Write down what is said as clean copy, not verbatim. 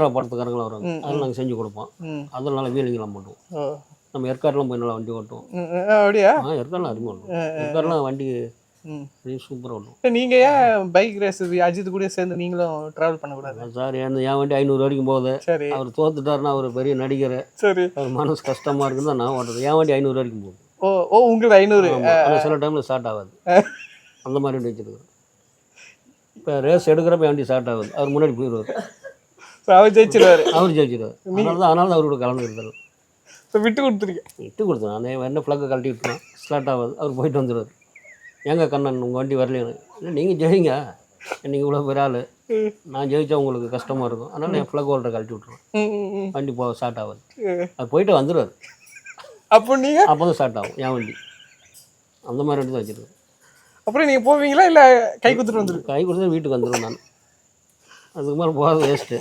படத்துக்காரங்களாம் வருவாங்க, அதில் நாங்கள் செஞ்சு கொடுப்போம். அதில் நல்லா வீலிங்கெலாம் பண்ணுவோம். நம்ம ஏற்காடுலாம் போய் நல்லா வண்டி ஓட்டுவோம். அப்படியா? ஏற்காடுலாம் அதிகமாக ஓட்டுவோம். ஏற்காடுலாம் வண்டி சூப்பராக ஓட்டுவோம். நீங்கள் ஏன் பைக் ரேஸ் அஜித் கூட சேர்ந்து நீங்களும் ட்ராவல் பண்ணக்கூடாது? சார் என் வண்டி 500 வரைக்கும் போகுது. சரி. அவர் தோத்துட்டாருன்னா அவர் பெரிய நடிகர், சரி. அவர் மனசு கஷ்டமாக இருக்குன்னு தான் நான் ஓட்டுறது. என் வண்டி 500 வரைக்கும் போகுது. ஓ உங்களுக்கு 500? ஆனால் சில டைமில் ஸ்டார்ட் ஆகாது. அந்த மாதிரி வண்டி வச்சுருக்கோம். இப்போ ரேஸ் எடுக்கிறப்ப வண்டி ஸ்டார்ட் ஆகுது, அவர் முன்னாடி போயிடுவார். அவர் ஜெயிச்சிருவார். அதனால தான் அவரோட கலந்துருந்தார். விட்டு கொடுத்துருக்கேன். விட்டு கொடுத்தேன். அந்த என்ன ஃப்ளக்கை கழட்டி விட்டுருவேன், ஸ்டார்ட் ஆகாது, அவர் போயிட்டு வந்துடுவார். ஏங்க கண்ணன் உங்கள் வண்டி வரலையானு? இல்லை நீங்கள் ஜெயிங்க, நீங்கள் இவ்வளோ பெரிய ஆள், நான் ஜெயிச்சா உங்களுக்கு கஷ்டமாக இருக்கும், அதனால் என் ஃப்ளக் ஹோல்டரை கழட்டி விட்ருவேன். வண்டி ஸ்டார்ட் ஆகாது, அது போயிட்டு வந்துடுவார். அப்போ நீங்கள் அப்போ தான் ஸ்டார்ட் ஆகும் என் வண்டி. அந்த மாதிரி வண்டி தான் வச்சுருக்கேன். அப்புறம் நீங்கள் போவீங்களா இல்லை கை கொடுத்துட்டு வந்துடுங்க? கை கொடுத்து வீட்டுக்கு வந்துடுவேன் நான். அதுக்கு மேலே போகாத வேஸ்ட்டு.